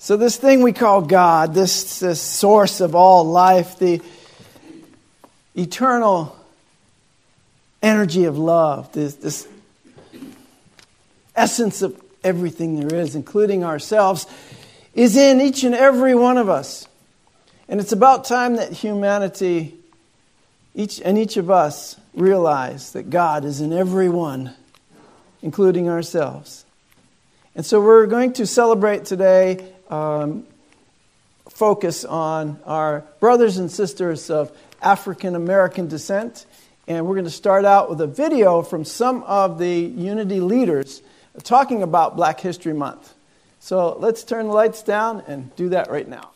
So this thing we call God, this source of all life, the eternal energy of love, this essence of everything there is, including ourselves, is in each and every one of us. And it's about time that humanity, each of us, realize that God is in everyone, including ourselves. And so we're going to celebrate today, focus on our brothers and sisters of African American descent. And we're going to start out with a video from some of the Unity leaders talking about Black History Month. So let's turn the lights down and do that right now.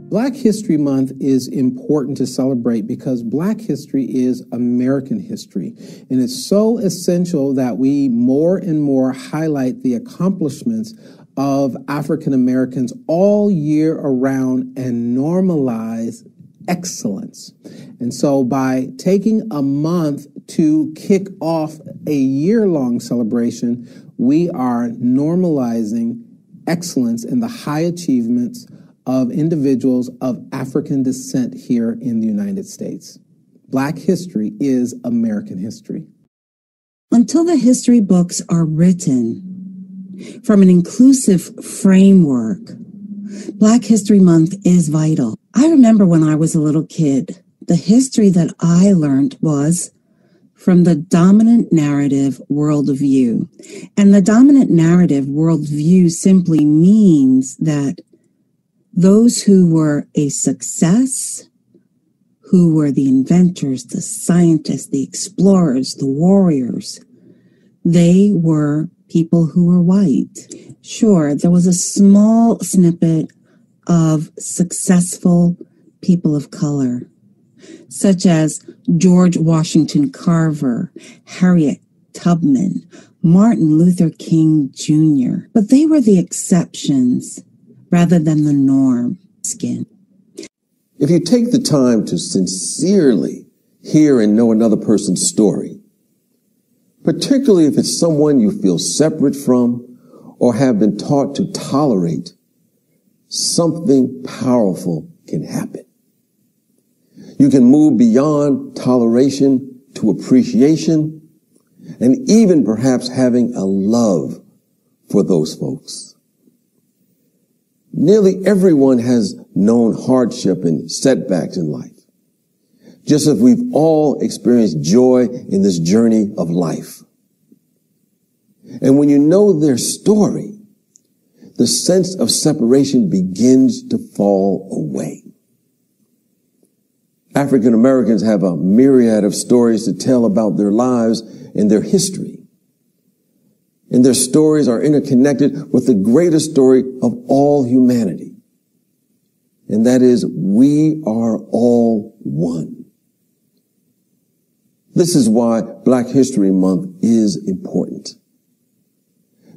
Black History Month is important to celebrate because Black history is American history. And it's so essential that we more and more highlight the accomplishments of African Americans all year around and normalize excellence. And so by taking a month to kick off a year-long celebration, we are normalizing excellence and the high achievements of individuals of African descent here in the United States. Black history is American history. Until the history books are written from an inclusive framework, Black History Month is vital. I remember when I was a little kid, the history that I learned was from the dominant narrative worldview. And the dominant narrative worldview simply means that those who were a success, who were the inventors, the scientists, the explorers, the warriors, they were people who were white. Sure, there was a small snippet of successful people of color, such as George Washington Carver, Harriet Tubman, Martin Luther King Jr., but they were the exceptions rather than the norm. If you take the time to sincerely hear and know another person's story, particularly if it's someone you feel separate from or have been taught to tolerate, something powerful can happen. You can move beyond toleration to appreciation and even perhaps having a love for those folks. Nearly everyone has known hardship and setbacks in life, just as we've all experienced joy in this journey of life. And when you know their story, the sense of separation begins to fall away. African Americans have a myriad of stories to tell about their lives and their history. And their stories are interconnected with the greatest story of all humanity. And that is, we are all one. This is why Black History Month is important.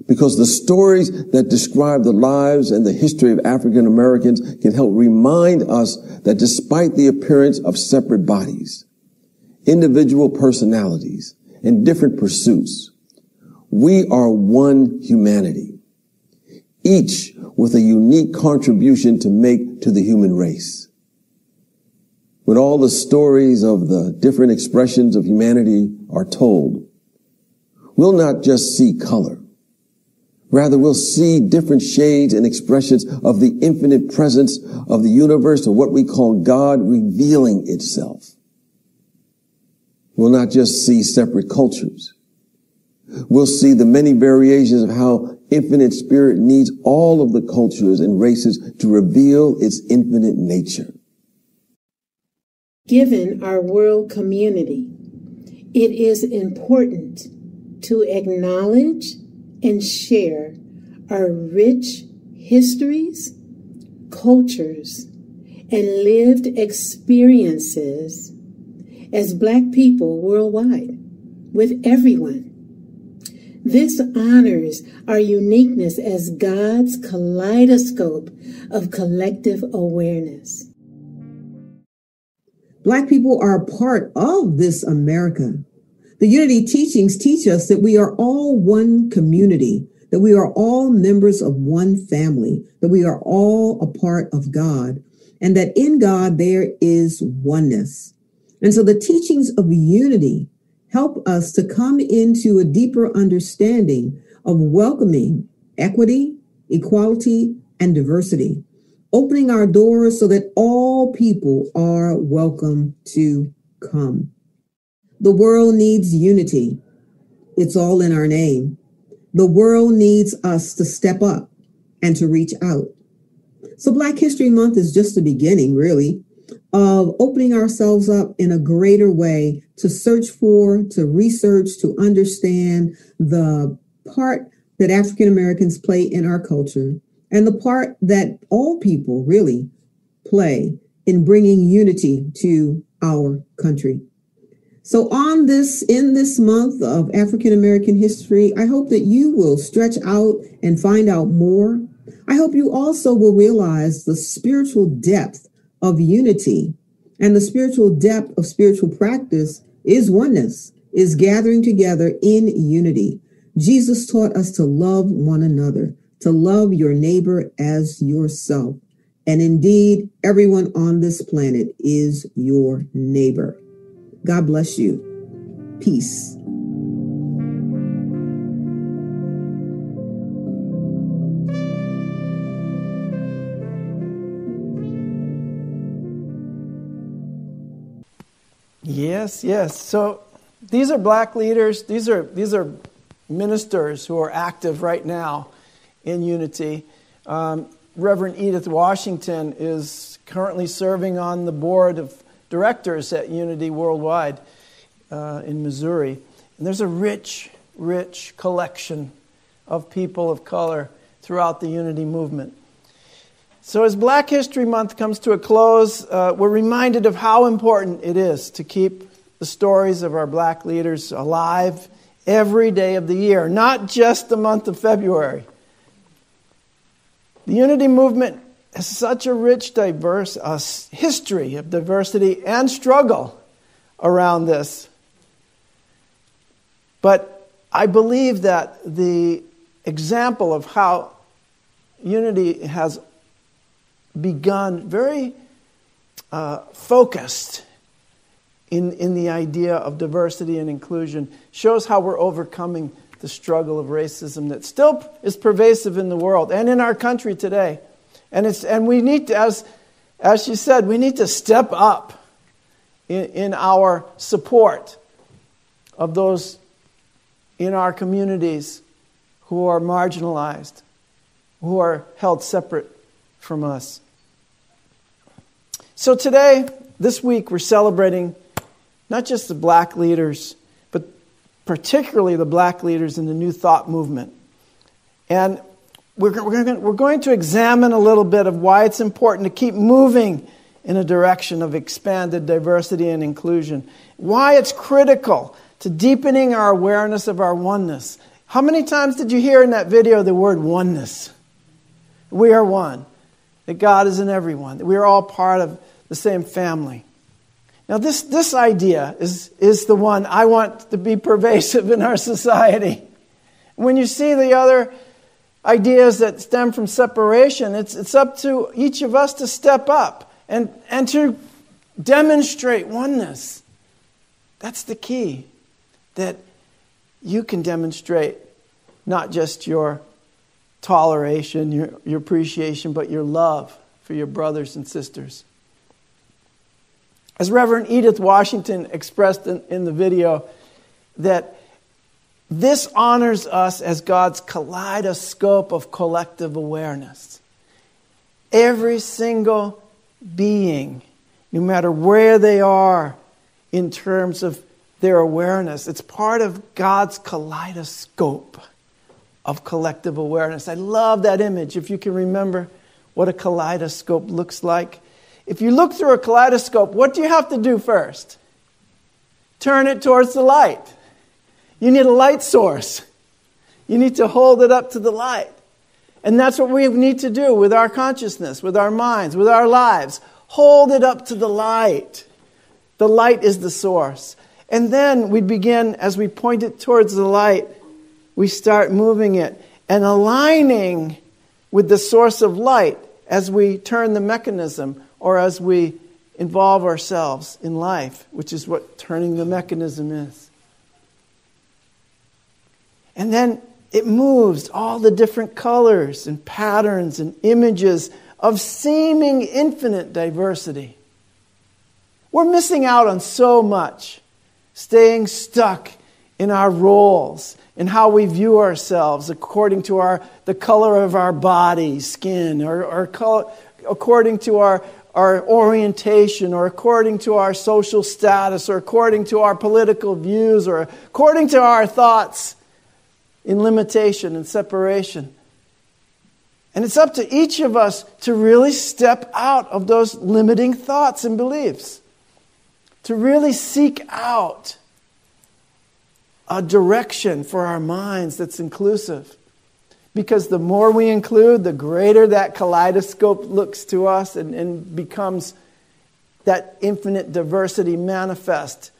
Because the stories that describe the lives and the history of African Americans can help remind us that despite the appearance of separate bodies, individual personalities, and different pursuits, we are one humanity, each with a unique contribution to make to the human race. When all the stories of the different expressions of humanity are told, we'll not just see color. Rather, we'll see different shades and expressions of the infinite presence of the universe, or what we call God revealing itself. We'll not just see separate cultures. We'll see the many variations of how infinite spirit needs all of the cultures and races to reveal its infinite nature. Given our world community, it is important to acknowledge and share our rich histories, cultures, and lived experiences as Black people worldwide, with everyone. This honors our uniqueness as God's kaleidoscope of collective awareness. Black people are a part of this America. The unity teachings teach us that we are all one community, that we are all members of one family, that we are all a part of God, and that in God there is oneness. And so the teachings of unity help us to come into a deeper understanding of welcoming equity, equality, and diversity, opening our doors so that all people are welcome to come. The world needs unity. It's all in our name. The world needs us to step up and to reach out. So Black History Month is just the beginning, really, of opening ourselves up in a greater way to search for, to research, to understand the part that African Americans play in our culture and the part that all people really play in bringing unity to our country. So in this month of African American history, I hope that you will stretch out and find out more. I hope you also will realize the spiritual depth of unity, and the spiritual depth of spiritual practice is oneness, is gathering together in unity. Jesus taught us to love one another, to love your neighbor as yourself. And indeed, everyone on this planet is your neighbor. God bless you. Peace. Yes. So these are Black leaders. These are ministers who are active right now in unity. Reverend Edith Washington is currently serving on the board of directors at Unity Worldwide in Missouri. And there's a rich collection of people of color throughout the unity movement. So as Black History Month comes to a close, we're reminded of how important it is to keep the stories of our Black leaders alive every day of the year, not just the month of February. The unity movement has such a rich, diverse history of diversity and struggle around this. But I believe that the example of how unity has begun very focused in the idea of diversity and inclusion shows how we're overcoming the struggle of racism that still is pervasive in the world and in our country today. And we need to, as she said, we need to step up in our support of those in our communities who are marginalized, who are held separate from us. So today, this week, we're celebrating not just the Black leaders, but particularly the Black leaders in the New Thought movement. And we're going to examine a little bit of why it's important to keep moving in a direction of expanded diversity and inclusion. Why it's critical to deepening our awareness of our oneness. How many times did you hear in that video the word oneness? We are one. That God is in everyone. That we are all part of the same family. Now this idea is the one I want to be pervasive in our society. When you see the other ideas that stem from separation, it's up to each of us to step up and to demonstrate oneness. That's the key. That you can demonstrate not just your toleration, your appreciation, but your love for your brothers and sisters. As Reverend Edith Washington expressed in the video, that this honors us as God's kaleidoscope of collective awareness. Every single being, no matter where they are in terms of their awareness, it's part of God's kaleidoscope of collective awareness. I love that image. If you can remember what a kaleidoscope looks like. If you look through a kaleidoscope, what do you have to do first? Turn it towards the light. You need a light source. You need to hold it up to the light. And that's what we need to do with our consciousness, with our minds, with our lives. Hold it up to the light. The light is the source. And then we begin, as we point it towards the light, we start moving it and aligning with the source of light as we turn the mechanism or as we involve ourselves in life, which is what turning the mechanism is. And then it moves all the different colors and patterns and images of seeming infinite diversity. We're missing out on so much, staying stuck in our roles, in how we view ourselves according to the color of our body, skin, or according to our orientation, or according to our social status, or according to our political views, or according to our thoughts in limitation and separation. And it's up to each of us to really step out of those limiting thoughts and beliefs, to really seek out a direction for our minds that's inclusive. Because the more we include, the greater that kaleidoscope looks to us and becomes that infinite diversity manifest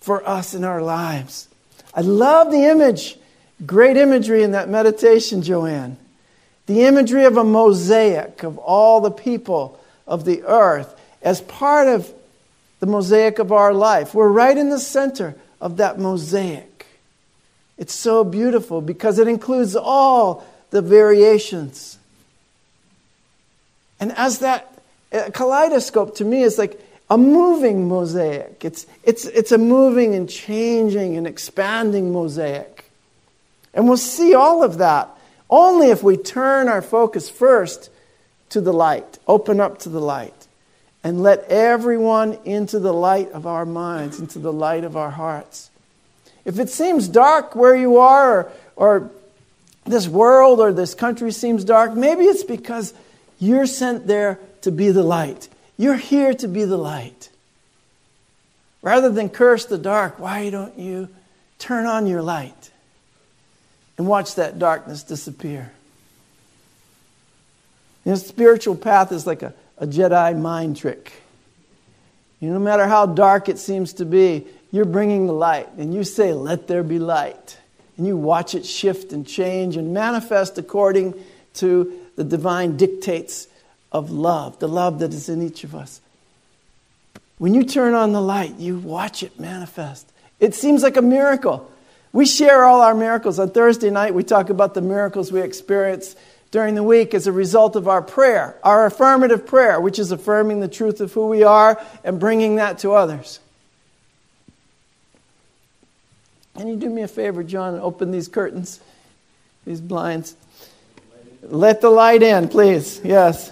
for us in our lives. I love the image, great imagery in that meditation, Joanne. The imagery of a mosaic of all the people of the earth as part of the mosaic of our life. We're right in the center of that mosaic. It's so beautiful because it includes all the variations. And as that kaleidoscope to me is like a moving mosaic. It's a moving and changing and expanding mosaic. And we'll see all of that only if we turn our focus first to the light, open up to the light, and let everyone into the light of our minds, into the light of our hearts. If it seems dark where you are, or this world or this country seems dark, maybe it's because you're sent there to be the light. You're here to be the light. Rather than curse the dark, why don't you turn on your light and watch that darkness disappear? The spiritual path is like a Jedi mind trick. No matter how dark it seems to be, you're bringing the light, and you say, "Let there be light." And you watch it shift and change and manifest according to the divine dictates of love, the love that is in each of us. When you turn on the light, you watch it manifest. It seems like a miracle. We share all our miracles. On Thursday night, we talk about the miracles we experience during the week as a result of our prayer, our affirmative prayer, which is affirming the truth of who we are and bringing that to others. Can you do me a favor, John, and open these curtains, these blinds? Let the light in, please. Yes.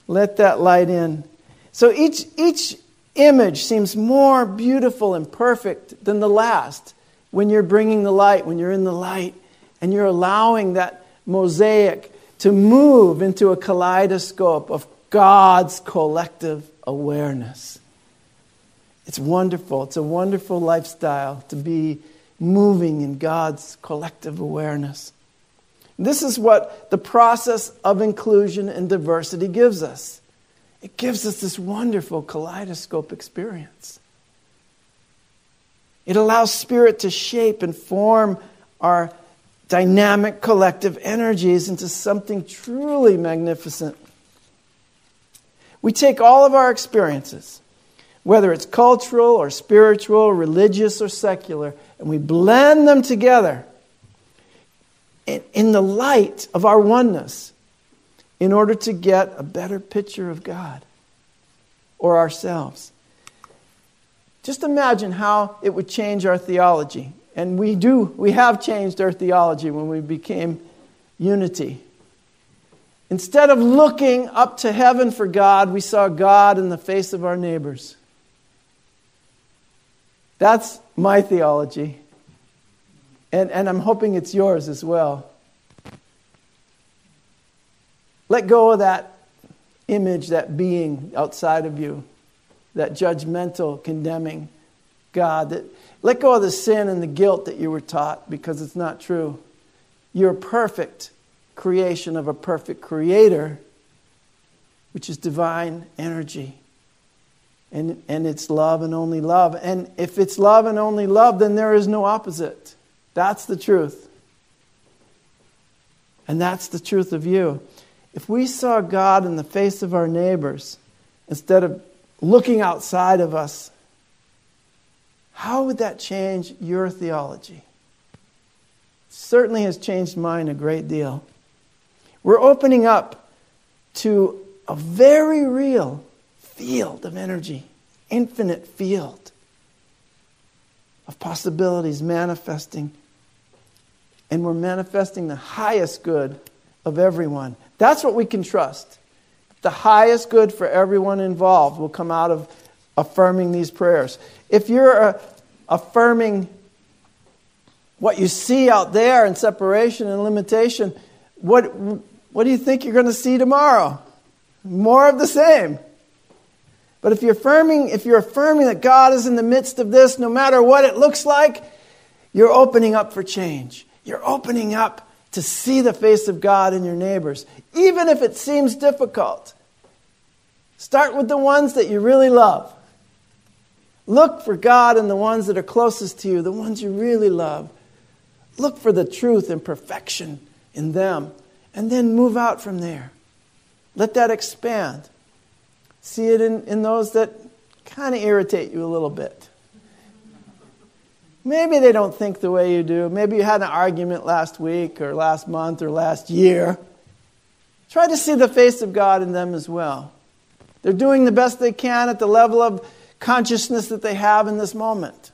Let that light in. So each image seems more beautiful and perfect than the last when you're bringing the light, when you're in the light, and you're allowing that mosaic to move into a kaleidoscope of God's collective awareness. It's wonderful. It's a wonderful lifestyle to be moving in God's collective awareness. This is what the process of inclusion and diversity gives us. It gives us this wonderful kaleidoscope experience. It allows Spirit to shape and form our dynamic collective energies into something truly magnificent. We take all of our experiences, whether it's cultural or spiritual, religious or secular, and we blend them together in the light of our oneness in order to get a better picture of God or ourselves. Just imagine how it would change our theology. And we have changed our theology when we became unity. Instead of looking up to heaven for God, we saw God in the face of our neighbors. That's my theology. And I'm hoping it's yours as well. Let go of that image, that being outside of you, that judgmental, condemning God. Let go of the sin and the guilt that you were taught because it's not true. You're a perfect creation of a perfect creator, which is divine energy. And it's love and only love. And if it's love and only love, then there is no opposite. That's the truth. And that's the truth of you. If we saw God in the face of our neighbors, instead of looking outside of us, how would that change your theology? It certainly has changed mine a great deal. We're opening up to a very real field of energy, infinite field of possibilities manifesting. And we're manifesting the highest good of everyone. That's what we can trust. The highest good for everyone involved will come out of affirming these prayers. If you're affirming what you see out there in separation and limitation, what do you think you're going to see tomorrow? More of the same. But if you're affirming that God is in the midst of this, no matter what it looks like, you're opening up for change. You're opening up to see the face of God in your neighbors, even if it seems difficult. Start with the ones that you really love. Look for God in the ones that are closest to you, the ones you really love. Look for the truth and perfection in them, and then move out from there. Let that expand. See it in those that kind of irritate you a little bit. Maybe they don't think the way you do. Maybe you had an argument last week or last month or last year. Try to see the face of God in them as well. They're doing the best they can at the level of consciousness that they have in this moment.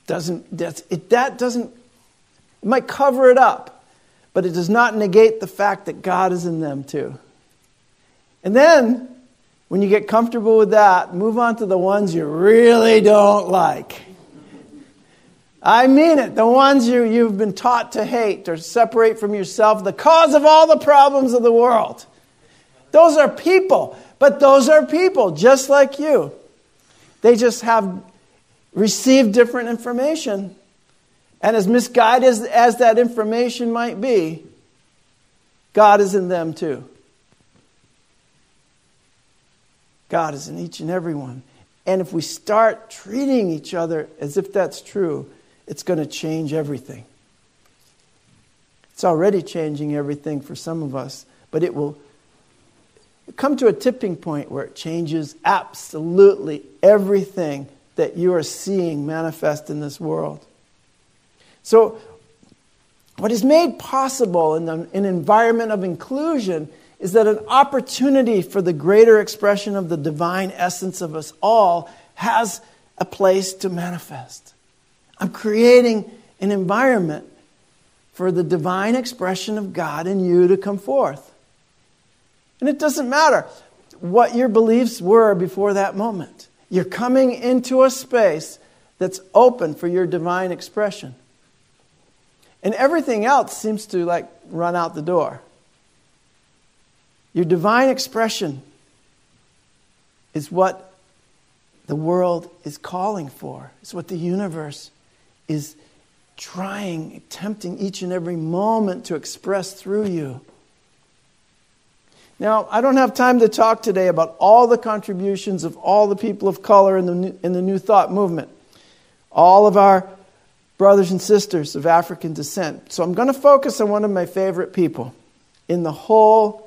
It might cover it up, but it does not negate the fact that God is in them too. And then, when you get comfortable with that, move on to the ones you really don't like. I mean it. The ones you've been taught to hate or separate from yourself, the cause of all the problems of the world. Those are people, but those are people just like you. They just have received different information. And as misguided as that information might be, God is in them too. God is in each and every one. And if we start treating each other as if that's true, it's going to change everything. It's already changing everything for some of us, but it will come to a tipping point where it changes absolutely everything that you are seeing manifest in this world. So, what is made possible in an environment of inclusion is that an opportunity for the greater expression of the divine essence of us all has a place to manifest. I'm creating an environment for the divine expression of God in you to come forth. And it doesn't matter what your beliefs were before that moment. You're coming into a space that's open for your divine expression. And everything else seems to run out the door. Your divine expression is what the world is calling for. It's what the universe is attempting each and every moment to express through you. Now, I don't have time to talk today about all the contributions of all the people of color in the New Thought movement. All of our brothers and sisters of African descent. So I'm going to focus on one of my favorite people in the whole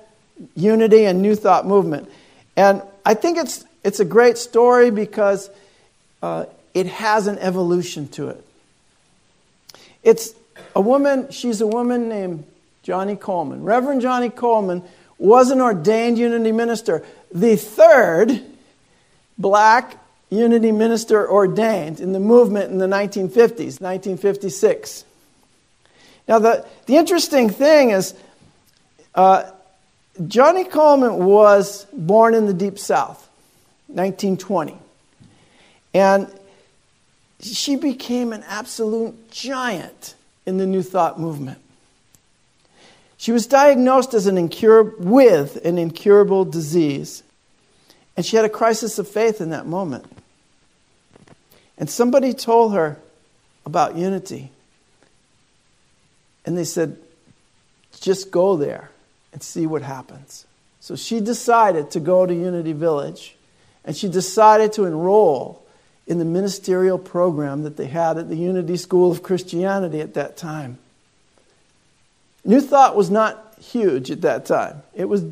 Unity and New Thought movement. And I think it's a great story because it has an evolution to it. She's a woman named Johnnie Colemon. Reverend Johnnie Colemon was an ordained Unity minister, the third black Unity minister ordained in the movement in the 1950s, 1956. Now the interesting thing is Johnnie Colemon was born in the Deep South, 1920. And she became an absolute giant in the New Thought movement. She was diagnosed with an incurable disease. And she had a crisis of faith in that moment. And somebody told her about unity. And they said, just go there and see what happens. So she decided to go to Unity Village, and she decided to enroll in the ministerial program that they had at the Unity School of Christianity at that time. New Thought was not huge at that time. It was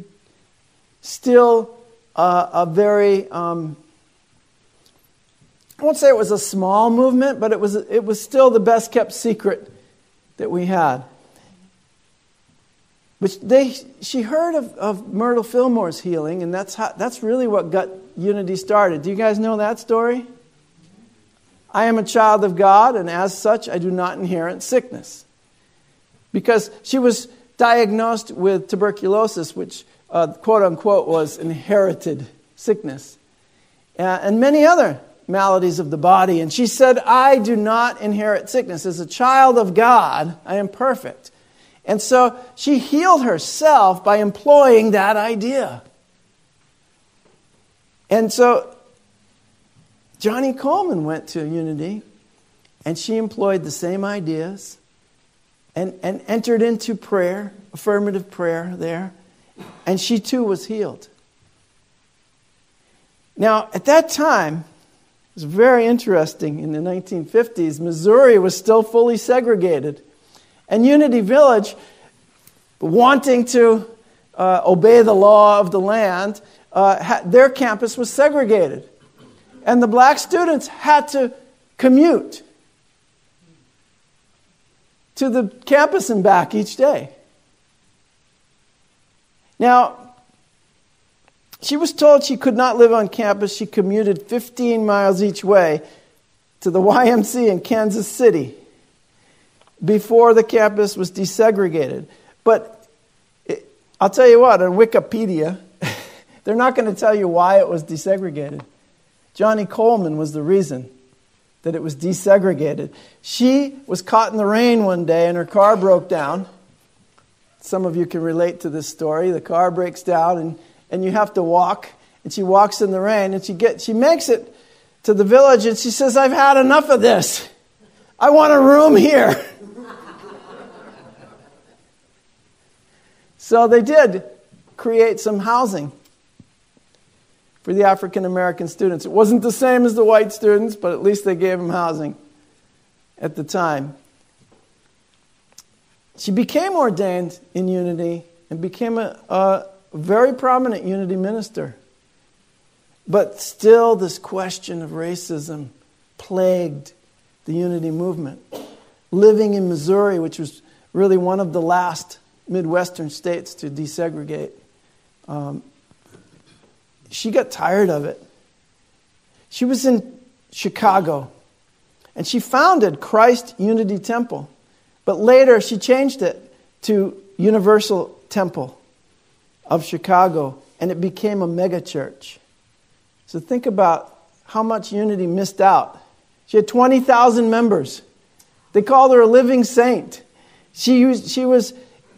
still a very, I won't say it was a small movement, but it was still the best kept secret that we had. But she heard of Myrtle Fillmore's healing, and that's really what got Unity started. Do you guys know that story? I am a child of God, and as such, I do not inherit sickness. Because she was diagnosed with tuberculosis, which, quote unquote, was inherited sickness, and many other maladies of the body. And she said, I do not inherit sickness. As a child of God, I am perfect. And so she healed herself by employing that idea. And so Johnny Coleman went to Unity, and she employed the same ideas and entered into prayer, affirmative prayer there, and she too was healed. Now, at that time, it was very interesting. In the 1950s, Missouri was still fully segregated. And Unity Village, wanting to obey the law of the land, their campus was segregated. And the black students had to commute to the campus and back each day. Now, she was told she could not live on campus. She commuted 15 miles each way to the YMCA in Kansas City before the campus was desegregated. But I'll tell you what, on Wikipedia, they're not going to tell you why it was desegregated. Johnny Coleman was the reason that it was desegregated. She was caught in the rain one day and her car broke down. Some of you can relate to this story. The car breaks down and you have to walk. And she walks in the rain and she makes it to the village and she says, I've had enough of this. I want a room here. So they did create some housing for the African American students. It wasn't the same as the white students, but at least they gave them housing at the time. She became ordained in Unity and became a very prominent Unity minister. But still this question of racism plagued the Unity movement. Living in Missouri, which was really one of the last Midwestern states to desegregate, she got tired of it. She was in Chicago, and she founded Christ Unity Temple. But later she changed it to Universal Temple of Chicago, and it became a mega church. So think about how much Unity missed out. She had 20,000 members. They called her a living saint. She was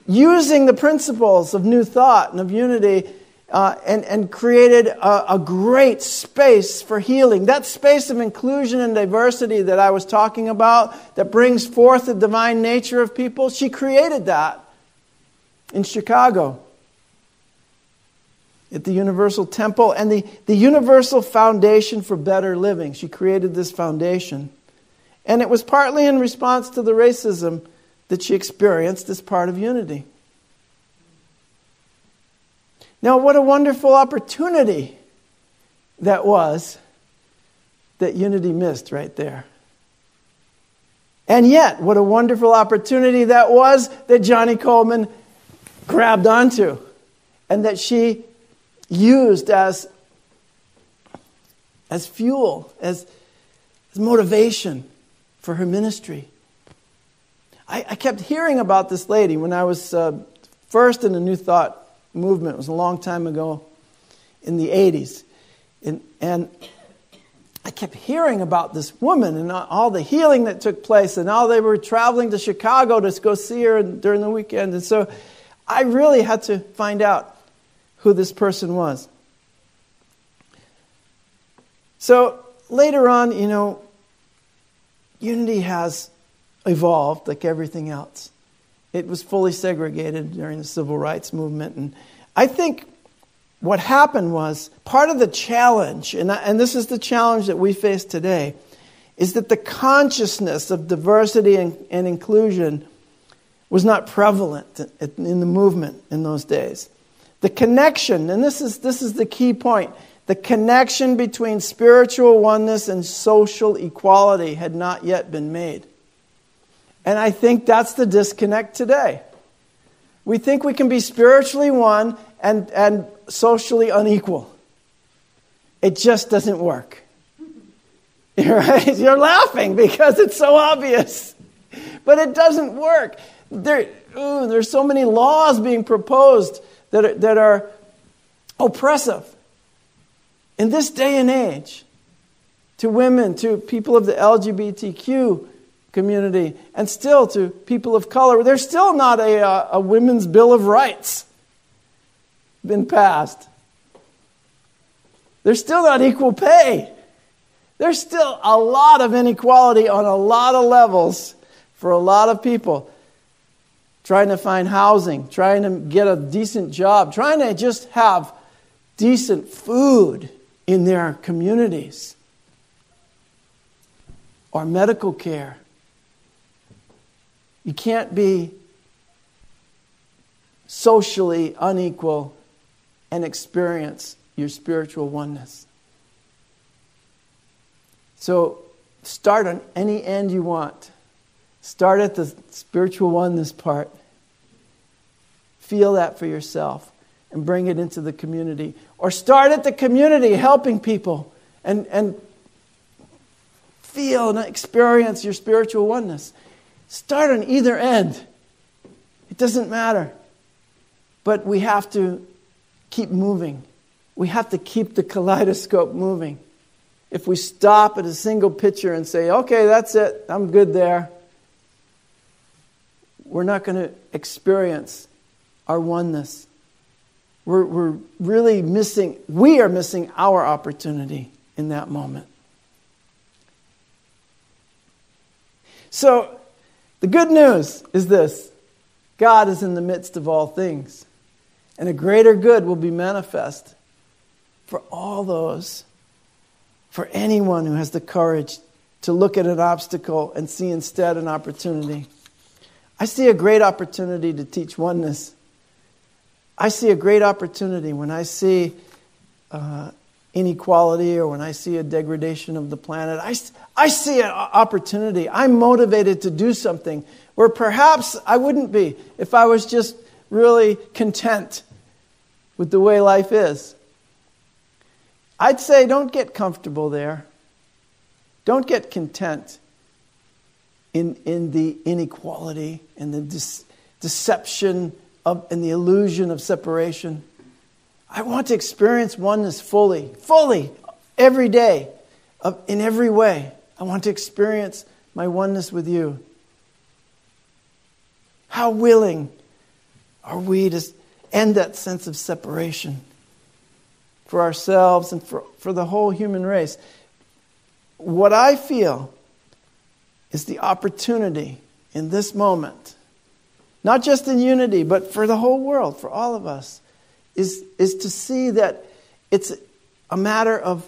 using the principles of New Thought and of Unity and created a great space for healing. That space of inclusion and diversity that I was talking about, that brings forth the divine nature of people, she created that in Chicago at the Universal Temple and the Universal Foundation for Better Living. She created this foundation. And it was partly in response to the racism that she experienced as part of Unity. Now, what a wonderful opportunity that was that Unity missed right there. And yet, what a wonderful opportunity that was that Johnny Coleman grabbed onto and that she used as fuel, as motivation for her ministry. I kept hearing about this lady when I was first in the New Thought movement. It was a long time ago in the 80s. And I kept hearing about this woman and all the healing that took place, and how they were traveling to Chicago to go see her during the weekend. And so I really had to find out who this person was. So later on, Unity has evolved like everything else. It was fully segregated during the civil rights movement. And I think what happened was, part of the challenge, and this is the challenge that we face today, is that the consciousness of diversity and inclusion was not prevalent in the movement in those days. The connection, and this is the key point, the connection between spiritual oneness and social equality had not yet been made. And I think that's the disconnect today. We think we can be spiritually one and socially unequal. It just doesn't work. Right? You're laughing because it's so obvious. But it doesn't work. There's so many laws being proposed that are oppressive in this day and age to women, to people of the LGBTQ community, and still to people of color. There's still not a Women's Bill of Rights been passed. There's still not equal pay. There's still a lot of inequality on a lot of levels for a lot of people. Trying to find housing, trying to get a decent job, trying to just have decent food in their communities. Or medical care. You can't be socially unequal and experience your spiritual oneness. So start on any end you want. Start at the spiritual oneness part. Feel that for yourself and bring it into the community. Or start at the community helping people and feel and experience your spiritual oneness. Start on either end. It doesn't matter. But we have to keep moving. We have to keep the kaleidoscope moving. If we stop at a single picture and say, okay, that's it, I'm good there, we're not going to experience our oneness. We're really missing, we are missing our opportunity in that moment. So, the good news is this: God is in the midst of all things, and a greater good will be manifest for all those, for anyone who has the courage to look at an obstacle and see instead an opportunity. I see a great opportunity to teach oneness. I see a great opportunity when I see inequality or when I see a degradation of the planet. I see an opportunity. I'm motivated to do something where perhaps I wouldn't be if I was just really content with the way life is. I'd say don't get comfortable there. Don't get content in the inequality and the deception and the illusion of separation. I want to experience oneness fully, every day, in every way. I want to experience my oneness with you. How willing are we to end that sense of separation for ourselves and for the whole human race? What I feel is the opportunity in this moment, not just in unity, but for the whole world, for all of us, is to see that it's a matter of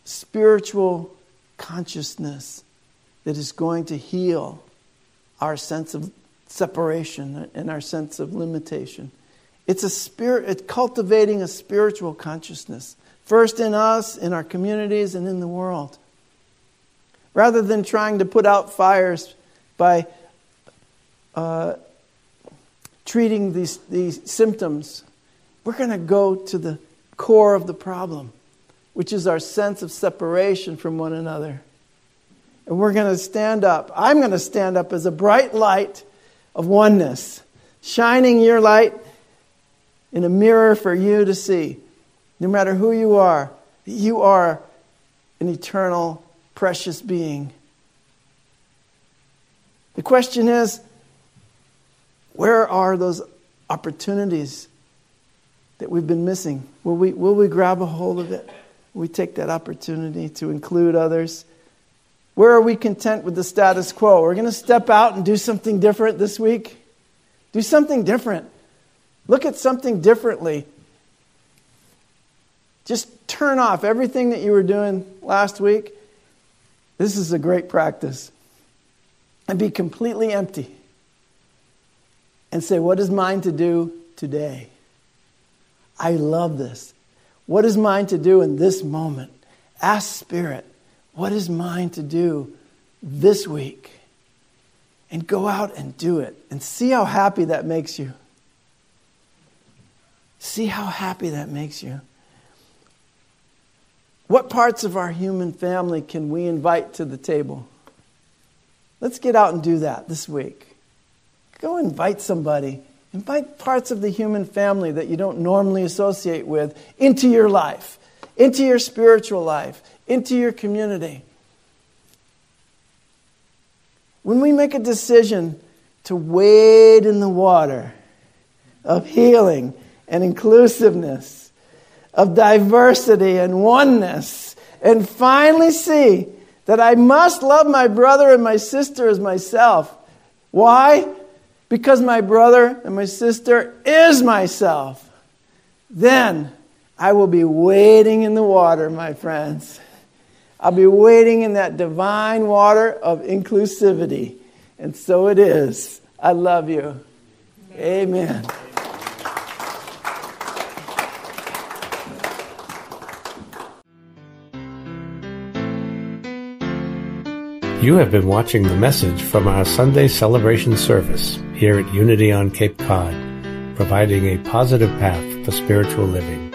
spiritual consciousness that is going to heal our sense of separation and our sense of limitation. It's cultivating a spiritual consciousness, first in us, in our communities, and in the world. Rather than trying to put out fires by treating these symptoms, we're going to go to the core of the problem, which is our sense of separation from one another. And we're going to stand up. I'm going to stand up as a bright light of oneness, shining your light in a mirror for you to see. No matter who you are an eternal, precious being. The question is, where are those opportunities that we've been missing? Will we grab a hold of it? Will we take that opportunity to include others? Where are we content with the status quo? We're going to step out and do something different this week. Do something different. Look at something differently. Just turn off everything that you were doing last week. This is a great practice. And be completely empty. And say, what is mine to do today? I love this. What is mine to do in this moment? Ask Spirit, what is mine to do this week? And go out and do it. And see how happy that makes you. See how happy that makes you. What parts of our human family can we invite to the table? Let's get out and do that this week. Go invite somebody. Invite parts of the human family that you don't normally associate with into your life, into your spiritual life, into your community. When we make a decision to wade in the water of healing and inclusiveness, of diversity and oneness, and finally see that I must love my brother and my sister as myself. Why? Because my brother and my sister is myself. Then I will be wading in the water, my friends. I'll be wading in that divine water of inclusivity. And so it is. I love you. Amen. You have been watching the message from our Sunday celebration service here at Unity on Cape Cod, providing a positive path for spiritual living.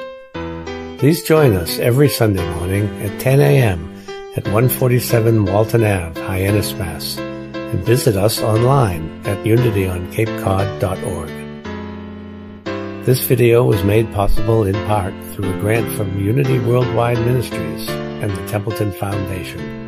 Please join us every Sunday morning at 10 a.m. at 147 Walton Ave, Hyannis, Mass., and visit us online at unityoncapecod.org. This video was made possible in part through a grant from Unity Worldwide Ministries and the Templeton Foundation.